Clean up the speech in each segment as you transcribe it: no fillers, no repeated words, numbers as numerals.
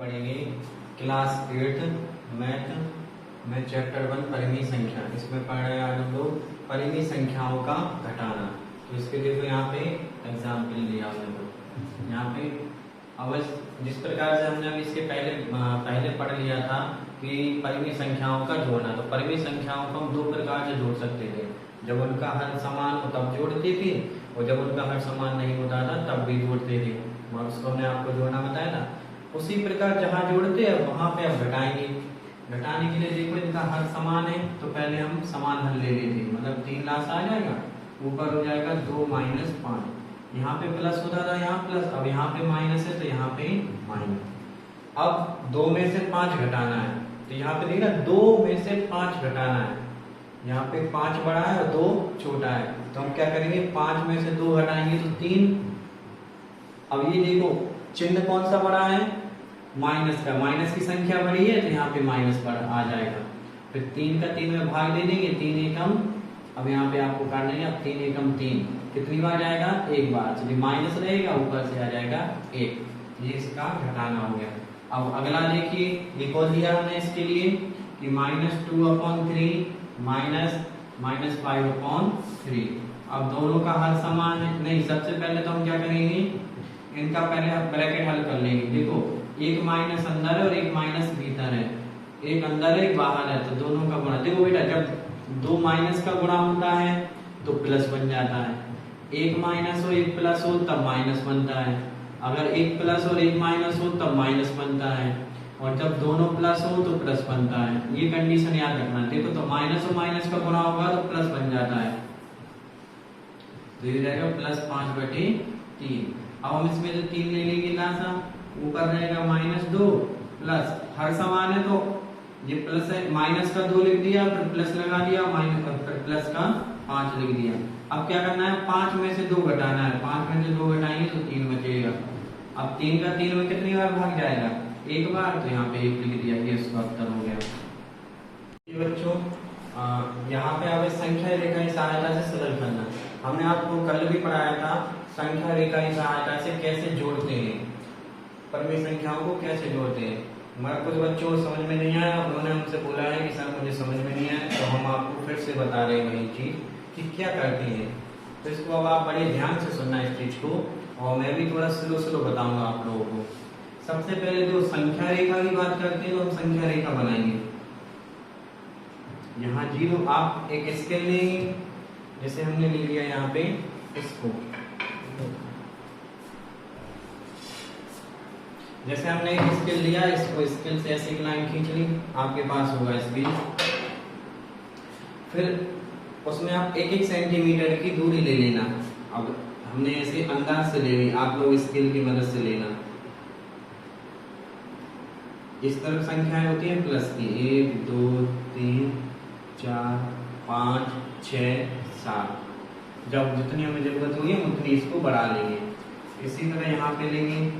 पढ़ेंगे class 8 math में chapter 1 परिमेय संख्या। इसमें पढ़ रहे हैं आज हम लोग परिमेय संख्याओं का घटाना। तो इसके लिए तो यहाँ पे एग्जाम्पल लिया हमने तो यहाँ पे अवश्य जिस प्रकार से हमने अभी इसके पहले पढ़ लिया था कि परिमेय संख्याओं का जोड़ना। तो परिमेय संख्याओं को हम दो प्रकार से जोड़ सकते थे, जब उनका हर समान हो तब जोड़ते थे और जब उनका हर समान नहीं होता था तब भी जोड़ते थे। और उसको हमने आपको जोड़ना बताया था। उसी प्रकार जहाँ जोड़ते हैं वहां पे अब घटाएंगे। घटाने के लिए देखो इनका हर समान है तो पहले हम समान हल ले लेते हैं, मतलब 3 लाश आ जाएगा, ऊपर हो जाएगा 2 - 5। यहाँ पे प्लस होता था, यहाँ प्लस, अब यहाँ पे माइनस है तो यहाँ पे माइनस। अब 2 में से 5 घटाना है तो यहाँ पे देखना 2 में से 5 घटाना है। यहाँ पे 5 बड़ा है और 2 छोटा है, तो हम क्या करेंगे 5 में से 2 घटाएंगे तो 3। अब ये देखो चिन्ह कौन सा बड़ा है, माइनस का। माइनस की संख्या बड़ी है तो यहाँ पे माइनस बड़ा आ जाएगा। फिर 3 का 3 में भाग दे देंगे, 3 एकम, अब यहाँ पे आपको करना है, अब 3 एकम 3 कितनी बार जाएगा, एक बार। चलिए माइनस रहेगा, ऊपर से आ जाएगा 1। ये इसका घटाना हो गया। अब अगला देखिए, एक और दिया हमने इसके लिए कि -2/3 -5/3। अब दोनों का हर समान है नहीं, सबसे पहले तो हम क्या करेंगे, इनका पहले ब्रैकेट हल कर लेंगे। देखो एक माइनस अंदर है और एक माइनस भीतर है, एक अंदर है एक बाहर है, तो दोनों का गुणा। देखो बेटा जब 2 माइनस का गुणा होता है तो प्लस बन जाता है, एक माइनस हो एक प्लस हो तब माइनस बनता है, अगर एक प्लस और एक माइनस हो तब माइनस बनता है, और जब दोनों प्लस हो तो प्लस बनता है। ये कंडीशन याद रखना। देखो तो माइनस और माइनस का गुणा होगा तो प्लस बन जाता है, तो ये रहेगा +5/3। अब हम इसमें जो 3 ले लेंगे लासा, ऊपर रहेगा -2 प्लस हर समान है तो ये प्लस है, माइनस का 2 लिख दिया, फिर प्लस लगा दिया, माइनस फिर प्लस का 5 लिख दिया। अब क्या करना है, 5 में से 2 घटाना है। 5 में से 2 घटाएंगे तो 3 बचेगा। अब 3 का 3 में कितनी बार भाग जाएगा, एक बार, तो यहाँ पे 1 लिख दिया। ये इसका उत्तर हो गया। ये बच्चों यहाँ पे अब संख्या रेखा की सहायता से सरल करना। हमने आपको कल भी पढ़ाया था संख्या रेखा की सहायता से कैसे जोड़ते हैं, परिमेय संख्याओं को कैसे जोड़ते हैं। मगर कुछ बच्चों को समझ में नहीं आया, उन्होंने हमसे बोला है कि सर मुझे समझ में नहीं आया, तो हम आपको फिर से बता रहे हैं वही चीज कि क्या करते हैं। तो इसको अब आप बड़े ध्यान से सुनना इस चीज को, और मैं भी थोड़ा स्लो बताऊंगा आप लोगों को। सबसे पहले जो संख्या रेखा की बात करते हैं तो हम संख्या रेखा बनाएंगे। यहाँ 0 आप एक स्केल लेंगे, जैसे हमने ले लिया यहाँ पे इसको, जैसे हमने एक स्केल लिया, इसको स्केल से ऐसे एक लाइन खींच ली, आपके पास होगा स्केल। फिर उसमें आप 1-1 सेंटीमीटर की दूरी ले लेना। अब हमने ऐसे अंदाज से लेनी, आप लोग स्केल की मदद से लेना। इस तरफ संख्याएं होती हैं प्लस की, 1 2 3 4 5 6 7। जब जितनी हमें जरूरत होगी हम उतनी इसको बढ़ा लेंगे। इसी तरह यहाँ पे लेंगे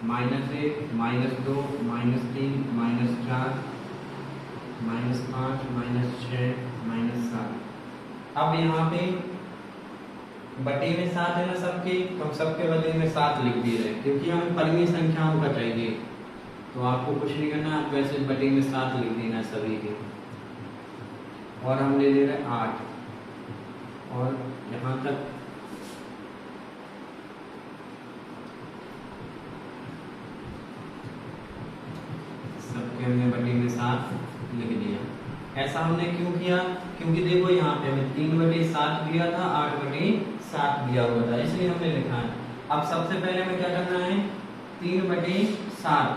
-1 -2 -3 -4 -5 -6 -7। अब यहाँ पे बटे में 7 है ना सबके, तो हम सबके बटे में 7 लिख दिए रहे, क्योंकि हमें परिमेय संख्याओं का चाहिए। तो आपको कुछ नहीं करना, आप वैसे बटे में 7 लिख देना सभी के। और हम ले ले रहे 8, और यहाँ तक सबके हमने बटे में 7 लिख दिया। ऐसा हमने क्यों किया, क्योंकि देखो यहाँ पे हमें 3/7 दिया था, 8/7 दिया हुआ था, इसलिए हमने लिखा है। अब सबसे पहले हमें क्या करना है, 3/7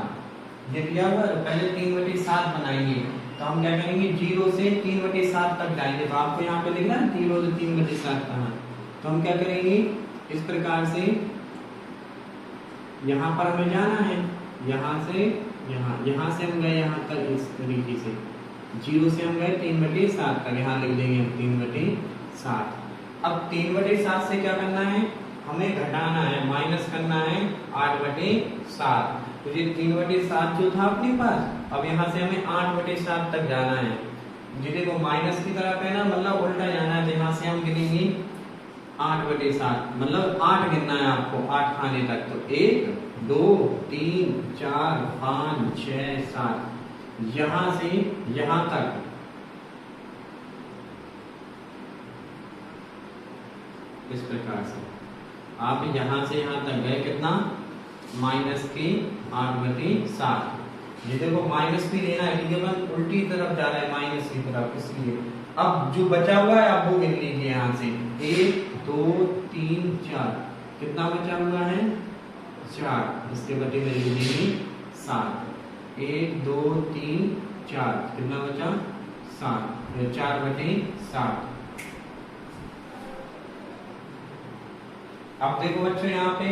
ये दिया हुआ है, पहले 3/7 बनाएंगे। तो हम क्या करेंगे, 0 से 3/7 तक जाएंगे। तो आपको यहाँ पे लिखना है 0 से 3/7 कहाँ, तो हम क्या करेंगे, इस प्रकार से यहाँ पर हमें जाना है, यहाँ से यहाँ से हम गए यहाँ तक, इस तरीके से 0 से हम गए 3/7 तक, यहाँ लिख देंगे हम 3/7। अब 3/7 से क्या करना है, हमें घटाना है, माइनस करना है 8/7। तो ये 3/7 जो था अपने पास, अब यहाँ से हमें 8/7 तक जाना है। जी देखो माइनस की तरफ है ना, मतलब उल्टा जाना है। तो यहाँ से हम गिनेंगे 8/7, मतलब 8 गिनना है आपको, 8 खाने तक। तो 1 2 3 4 5 6 7, यहां से यहां तक इस प्रकार से आप यहां से यहां तक गए, कितना, माइनस के 8/7। ये देखो माइनस भी लेना है क्योंकि अपन उल्टी तरफ जा रहे हैं माइनस की तरफ, इसलिए अब जो बचा हुआ है आप वो गिन लीजिए यहाँ से, 1 2 3 4, कितना बचा हुआ है, 4, इसके बटे में लिख दीजिए 7, 1 2 3 4, कितना बचा, 7, 4/7। अब देखो बच्चों यहाँ पे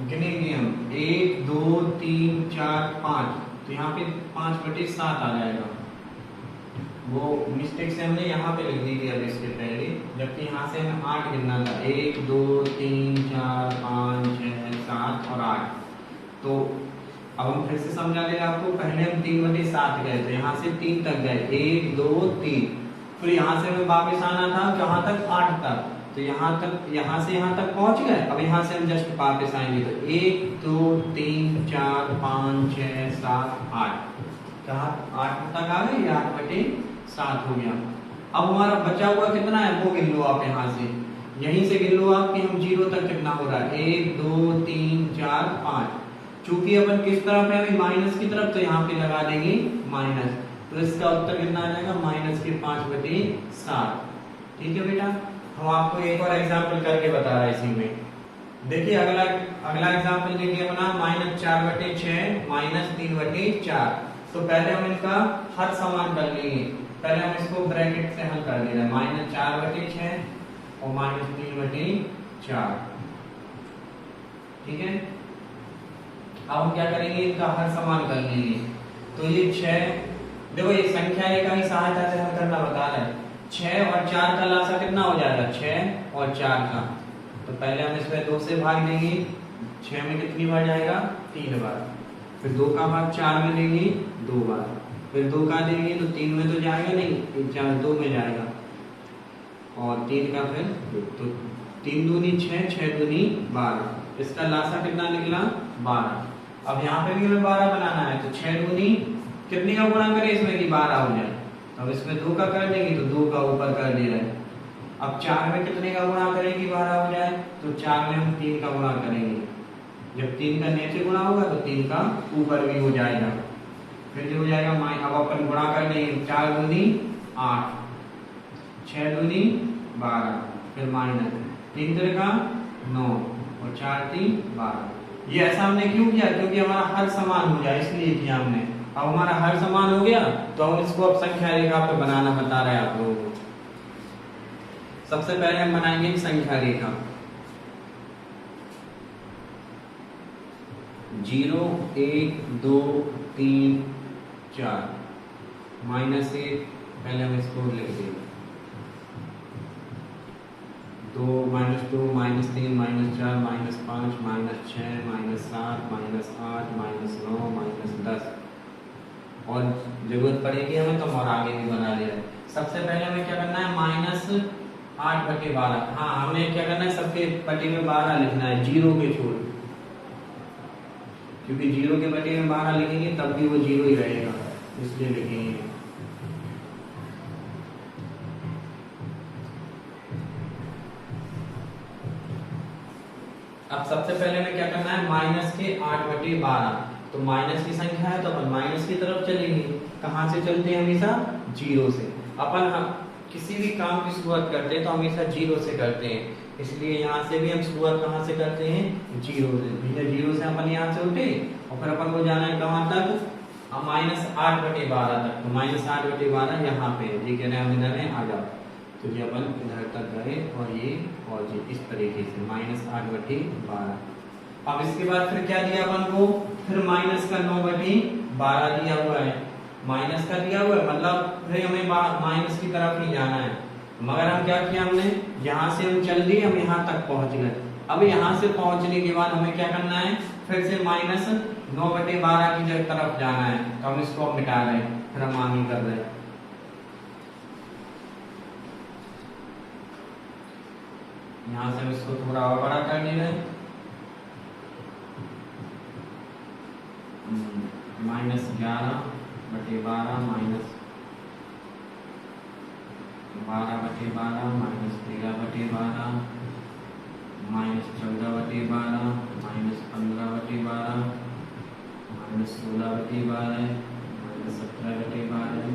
गिनेंगे हम, 1 2 3 4 5, तो यहाँ पे 5/7 आ जाएगा। वो मिस्टेक से हमने यहाँ पे लिख दी थी अब इसके पहले, जबकि यहाँ से हमें 8 गिनना था, 1 2 3 4 5 6 7 और 8। तो अब हम फिर से समझा देगा आपको, पहले हम 3/7 गए थे, यहाँ से 3 तक गए, 1 2 3, फिर यहाँ से हमें वापस आना था कहाँ तक, 8 तक। तो यहाँ तक, यहाँ से यहाँ तक पहुंच गए। अब यहाँ से हम जस्ट वापस आएंगे, तो 1 2 3 4 5 6 7 8, कहाँ 8 तक आ गए, 8/7 हो गया। अब हमारा बचा हुआ कितना है वो गिन लो आप, यहाँ से यहीं से गिन लो आप कि हम 0 तक कितना हो रहा है, 1 2 3 4 5। चूंकि अपन किस तरफ है अभी, माइनस की तरफ, तो यहाँ पे लगा देंगे माइनस, तो इसका उत्तर कितना आ जाएगा, माइनस के 5/7। ठीक है बेटा। हम आपको एक और एग्जाम्पल करके बता रहा है इसी में। देखिए अगला एग्जाम्पल देखिए अपना, -4/6 -3/4। तो पहले हम इनका हर समान कर लेंगे, पहले हम इसको ब्रैकेट से हल कर ले रहे हैं, -4/6 और -3/4। ठीक है। अब हम क्या करेंगे, इनका हर समान कर लेंगे। तो ये 6, देखो ये संख्या का ही सहायता से हल करना बता रहा है, 6 और 4 का लासा कितना हो जाएगा, 6 और 4 का। तो पहले हम इसमें 2 से भाग देंगे, 6 में कितनी बार जाएगा, 3 बार। फिर 2 का भाग 4 में देंगे 2 बार, फिर 2 का देंगे तो 3 में तो जाएगा नहीं, 4 2 में जाएगा, और 3 का फिर 2, तो 3 दूनी 6, 6 दूनी 12। इसका लासा कितना निकला, 12। अब यहाँ पे भी हमें 12 बनाना है, तो 6 दूनी कितने का गुणा करें इसमें कि 12 हो जाए। अब इसमें 2 का कर देंगे तो 2 का ऊपर कर दे रहे हैं। अब 4 में कितने का गुणा करें कि 12 हो जाए, तो 4 में हम 3 का गुणा करेंगे। जब 3 का नीचे गुणा होगा तो 3 का ऊपर भी हो जाएगा। फिर जो हो जाएगा, अब अपन गुणा कर देंगे, 4 दूनी 8, 6 दूनी 12, फिर माइनस 3 का 9 और 4 3 12। ये ऐसा हमने क्यों किया, क्योंकि हमारा हर समान हो जाए इसलिए किया हमने। अब हमारा हर समान हो गया तो हम इसको अब संख्या रेखा पे बनाना बता रहे हैं आप लोगों को। सबसे पहले हम बनाएंगे संख्या रेखा, 0 1 2 3 4 -1, पहले हम इसको लिख देंगे, 2 -2 -3 -4 -5 -6 -7 -8 -9 -10, और जरूरत पड़ेगी हमें तो हम और आगे भी बना ले रहे हैं। सबसे पहले हमें क्या करना है, -8/12। हाँ, हमें क्या करना है, सबके बटे में 12 लिखना है, 0 के छोड़, क्योंकि 0 के बटे में 12 लिखेंगे तब भी वो 0 ही रहेगा, इसलिए लिखेंगे। अब सबसे पहले हमें क्या करना है, माइनस के 8/12। तो माइनस की संख्या है तो अपन माइनस की तरफ चलेंगे। कहाँ से चलते हैं, हमेशा 0 से। अपन हम किसी भी काम की शुरुआत करते हैं तो हमेशा 0 से करते हैं, इसलिए यहाँ से भी हम शुरुआत कहाँ से करते हैं, 0 से। भैया 0 से अपन यहाँ से उठे और फिर अपन को जाना है कहाँ तक, -8/12 तक। तो -8/12 यहाँ पे, ये कह रहे हैं हम इधर है, आ जाओ। तो ये अपन इधर तक गए और ये इस तरीके से -8/12। अब इसके बाद फिर क्या दिया अपन को, फिर माइनस का 9/12 दिया हुआ है, माइनस का दिया हुआ है, मतलब फिर हमें माइनस की तरफ ही जाना है। मगर हम क्या किया, हमने यहाँ से हम चल दिए, हम यहाँ तक पहुंच गए। अब यहाँ से पहुंचने के बाद हमें क्या करना है, फिर से -9/12 की तरफ जाना है। तो हम इसको मिटा रहे हैं, फिर हम आगे कर रहे हैं। यहाँ से हम इसको थोड़ा और बड़ा कर ले रहे हैं, -11/12 -12/12 -13/12 -14/12 -15/12 -16/12 -17/12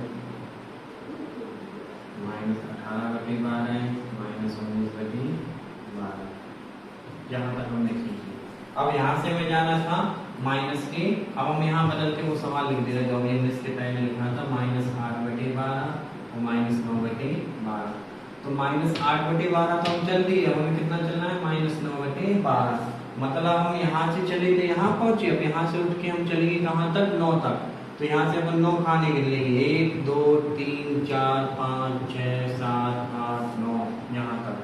-18/12 -19/12। यहाँ तक हमने खींची। अब यहाँ से हमें जाना था माइनस के, अब हम यहाँ बदल के वो सवाल लिख दे रहे जो हमने इसके पहले लिखा था, -8/12 और -9/12। तो -8/12 तो हम चल दिए, अब हमें कितना चलना है, -9/12। मतलब हम यहाँ से चले थे यहाँ पहुंचे, अब यहाँ से उठ के हम चलेंगे कहाँ तक, 9 तक। तो यहाँ से अपन 9 खाने गिन लेंगे, 1 2 3 4 5 6 7 8 9 यहाँ तक।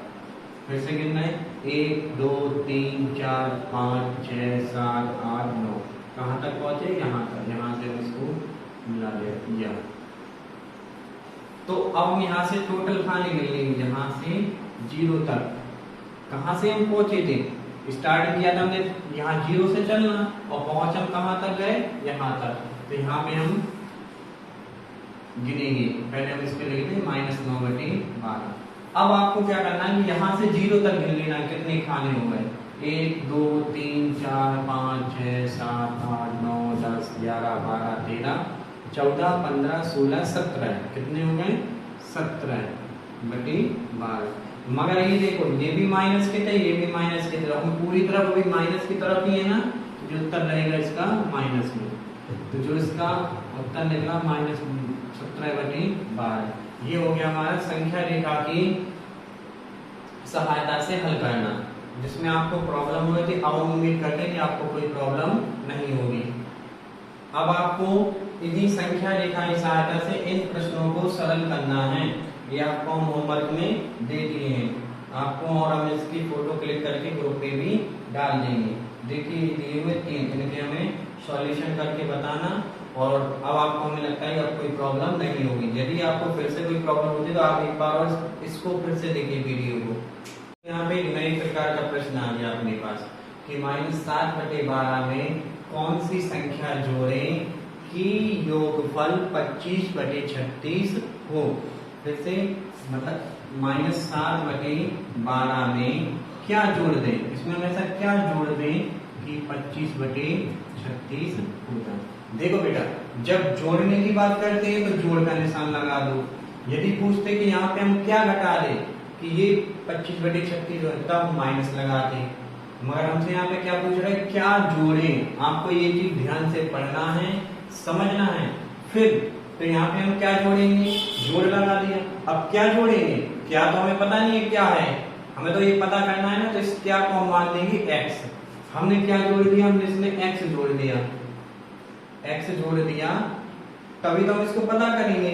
फिर से गिनना है, 1 2 3 4 5 6 7 8 9 कहाँ तक पहुंचे, यहाँ तक। यहाँ से हम इसको मिला दिया। तो अब हम यहाँ से टोटल खाने गिन लेंगे, यहाँ से 0 तक। कहाँ से हम पहुंचे थे, स्टार्ट किया था हमने यहाँ 0 से चलना और पहुंच हम कहाँ तक गए, यहाँ तक। तो यहाँ पे हम गिनेंगे, पहले हम इस पे लिखते हैं -9/12। अब आपको क्या करना है, यहाँ से 0 तक गिन लेना कितने खाने हो गए, 1 2 3 4 5 6 7 8 9 10 11 12 13 14 15 16 17 कितने हो गए, 17/12। मगर ये देखो, ये भी माइनस के थे, ये भी माइनस के थे, हम पूरी तरफ अभी माइनस की तरफ ही है ना, जो उत्तर रहेगा इसका माइनस में। तो जो इसका उत्तर निकला -17/12, ये हो गया हमारा संख्या रेखा की सहायता से हल करना, जिसमें आपको प्रॉब्लम हुई थी। अब हम उम्मीद करते हैं कि आपको कोई प्रॉब्लम नहीं होगी। अब आपको इन्हीं संख्या रेखा की सहायता से इन प्रश्नों को सरल करना है। ये आपको हम होमवर्क में दे दिए हैं आपको, और हम इसकी फोटो क्लिक करके ग्रुप पे भी डाल देंगे। देखिए दिए हुए 3, इनके हमें सॉल्यूशन करके बताना। और अब आपको, हमें लगता है अब कोई प्रॉब्लम नहीं होगी। यदि आपको फिर से कोई प्रॉब्लम होती है तो आप एक बार और इसको फिर से देखिए वीडियो को। यहाँ पे एक नए प्रकार का प्रश्न आ गया अपने पास कि -7/12 में कौन सी संख्या जोड़ें कि योगफल 25/36 हो। फिर से मतलब -7/12 में क्या जोड़ दें, इसमें हम ऐसा क्या जोड़ दें कि 25/36 हो जाए। देखो बेटा, जब जोड़ने की बात करते हैं तो जोड़ का निशान लगा दो। यदि पूछते कि यहाँ पे हम क्या घटा दें कि ये 25/36 हो, तब हम माइनस लगाते। मगर हमसे यहाँ पे क्या पूछ रहे हैं, क्या जोड़ें। आपको ये चीज ध्यान से पढ़ना है, समझना है। फिर तो यहाँ पे हम क्या जोड़ेंगे, जोड़ लगा दिया। अब क्या जोड़ेंगे, क्या तो हमें पता नहीं है क्या है, हमें तो ये पता करना है ना। तो इस क्या को हम मान लेंगे x। हमने क्या जोड़ दिया, हमने इसमें x जोड़ दिया, x जोड़ दिया, तभी तो हम इसको पता करेंगे।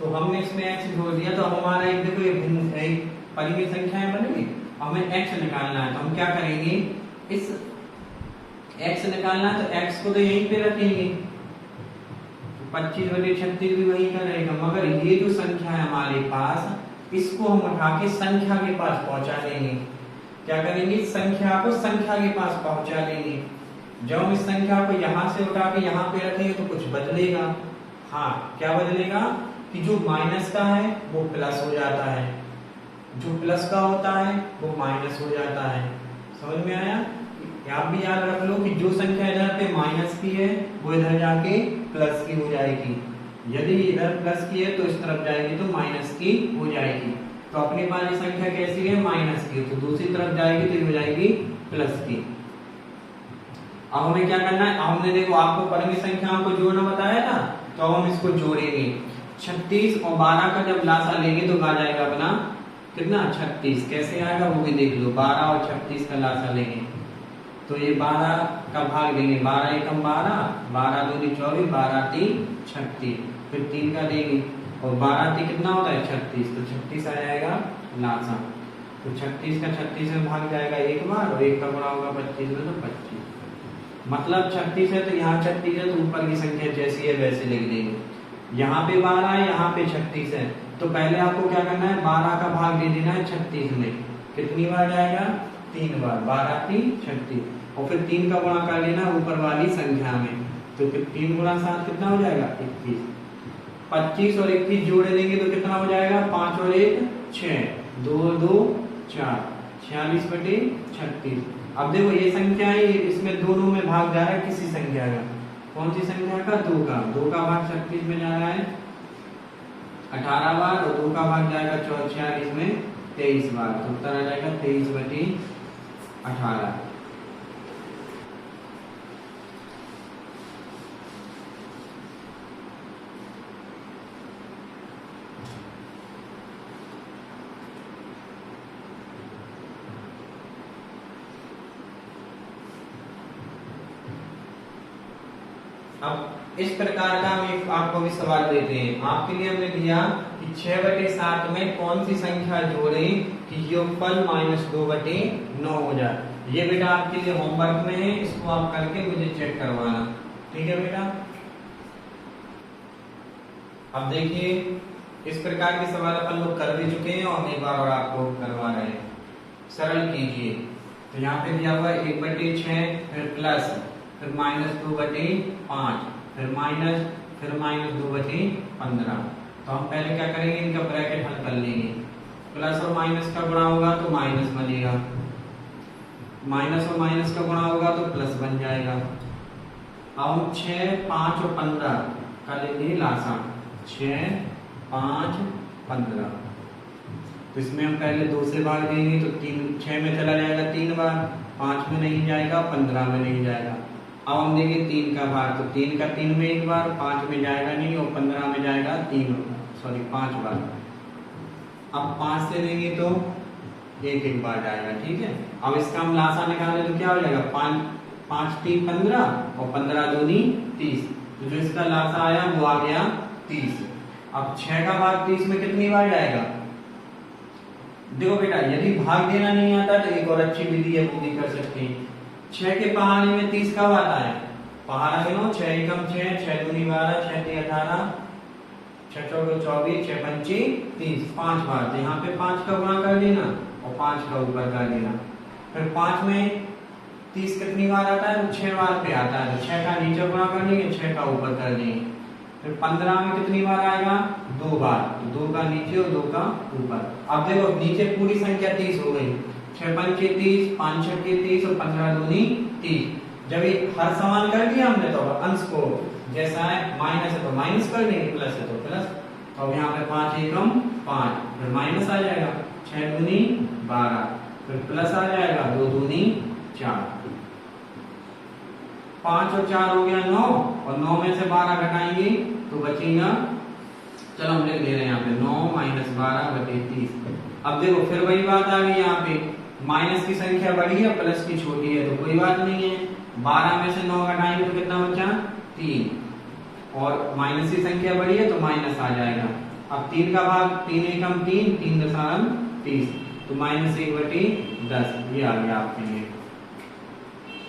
तो हमने इसमें x जोड़ दिया, तो हमारा एक देखो ये एक परिमेय संख्याएं बनेगी। हमें x निकालना है, तो हम क्या करेंगे, इस x निकालना है तो x को तो यहीं पे रखेंगे, 25/36 भी वही का रहेगा। मगर ये जो संख्या है हमारे पास, इसको हम उठा के संख्या के पास पहुंचा देंगे। क्या करेंगे, संख्या को संख्या के पास पहुंचा देंगे। जब हम इस संख्या को यहाँ से उठा के यहाँ पे रखेंगे तो कुछ बदलेगा। हाँ, क्या बदलेगा कि जो माइनस का है वो प्लस हो जाता है, जो प्लस का होता है वो माइनस हो जाता है। समझ में आया। आप भी याद रख लो कि जो संख्या इधर पे माइनस की है वो इधर जाके प्लस की हो जाएगी। यदि इधर प्लस की है तो इस तरफ जाएगी तो माइनस की हो जाएगी। तो अपने पास ये संख्या कैसी है, माइनस की, तो दूसरी तरफ जाएगी तो ये हो जाएगी प्लस की। अब हमें क्या करना है, हमने देखो आपको परिमेय संख्याओं को जोड़ना बताया था, तो अब हम इसको जोड़ेंगे। 36 और 12 का जब लासा लेंगे तो आ जाएगा अपना कितना, 36। कैसे आएगा वो भी देख लो। 12 और 36 का लासा लेंगे तो ये 12 का भाग देंगे, 12 एकम 12, 12 दूनी 24, 12 3 36, फिर 3 का देंगे और 12 3 कितना होता है 36, तो 36 आ जाएगा लासा। तो 36 का 36 में भाग जाएगा एक बार, और एक का गुणा होगा 25 में तो 25। मतलब 36 है तो यहाँ 36 है, तो ऊपर की संख्या जैसी है वैसे लिख देंगे। यहाँ पे 12 है, यहाँ पे 36 है, तो पहले आपको क्या करना है, 12 का भाग दे देना है 36 में। कितनी बार जाएगा? 3 बार। 12 3 36, और फिर 3 का गुणा कर लेना ऊपर वाली संख्या में, तो 3 गुणा 7 कितना हो जाएगा? 21। 25 और 21 जोड़ देंगे तो कितना हो जाएगा? 5 और 1 6, 2 2 4, 46/36। अब देखो ये संख्या है, इसमें दोनों में भाग जा रहा है किसी संख्या का। कौन सी संख्या का? 2 का। 2 का भाग 36 में जा रहा है 18 बार, और 2 का भाग जाएगा 46 में 23 बार। तो उत्तर आ जाएगा 23/18। अब इस प्रकार का हम आपको भी सवाल देते हैं। आपके लिए हमने दिया कि 6/7 में कौन सी संख्या जोड़ें कि योगफल -2/9 हो जाए। ये बेटा आपके लिए होमवर्क में है, इसको आप करके मुझे चेक करवाना। ठीक है बेटा? अब देखिए इस प्रकार के सवाल अपन लोग कर भी चुके हैं और एक बार और आपको करवा रहे हैं। सरल कीजिए। तो यहाँ पे दिया हुआ 1/6, फिर प्लस, फिर -2/5, फिर माइनस, फिर -2/15। तो हम पहले क्या करेंगे? इनका ब्रैकेट हल कर लेंगे। प्लस और माइनस का गुणा होगा तो माइनस बनेगा, माइनस और माइनस का गुणा होगा तो प्लस बन जाएगा। अब हम 6, 5 और 15 का लेंगे लासा। 6, 5, 15। तो इसमें हम पहले 2 से भाग देंगे तो 6 में चला जाएगा 3 बार, 5 में नहीं जाएगा, 15 में नहीं जाएगा। अब हम देंगे 3 का भाग, तो 3 का 3 में 1 बार, 5 में जाएगा नहीं, और 15 में जाएगा 5 बार। अब 5 से देंगे तो 1 बार जाएगा। ठीक है? अब इसका हम लासा निकालें तो क्या हो जाएगा? 5 3 15, और 15 दूनी 30। तो जो इसका लासा आया वो आ गया 30। अब 6 का भाग 30 में कितनी बार जाएगा? देखो बेटा, यदि भाग देना नहीं आता तो एक और अच्छी विधि है, वो भी कर सकते हैं। 6 के पहाड़े में 30 कब आता है? पहाड़ा गिनो। 6 एकम 6, 6 दूनी 12, 6 3 18, 6 चौके 24, 6 पंचे 30, 5 बार। तो यहाँ पे 5 का गुणा कर देना और 5 का ऊपर कर देना। फिर 5 में 30 कितनी बार आता है? तो 6 बार पे आता है। तो 6 का नीचे गुणा कर देंगे, 6 का ऊपर कर देंगे। फिर 15 में कितनी बार आएगा? 2 बार। तो 2 का नीचे और 2 का ऊपर। अब देखो नीचे पूरी संख्या 30 हो गई। 6 पंचे 30, 5 छक्के 30, और 15 दूनी 30। जब ये हर समान कर दिया हमने, तो अंश को जैसा है माइनस है तो माइनस कर देंगे, प्लस है तो प्लस। तो अब यहाँ पे 5 एकम 5, फिर माइनस आ जाएगा, 6 दूनी 12, फिर प्लस आ जाएगा 2 दूनी 4। 5 और 4 हो गया 9, और 9 में से 12 घटाएंगे तो बचेगा, चलो हम लिख दे रहे हैं यहाँ पे 9 - 12/30। अब देखो फिर वही बात आ गई, यहाँ पे माइनस की संख्या बड़ी है, प्लस की छोटी है, तो कोई बात नहीं है। 12 में से 9 घटाएंगे तो कितना बचा? 3, और माइनस की संख्या बड़ी है तो माइनस आ जाएगा। अब 3 का भाग 3 एकम 3, 3 दशमलव 30, तो -1/10 ये आ गया आपके लिए।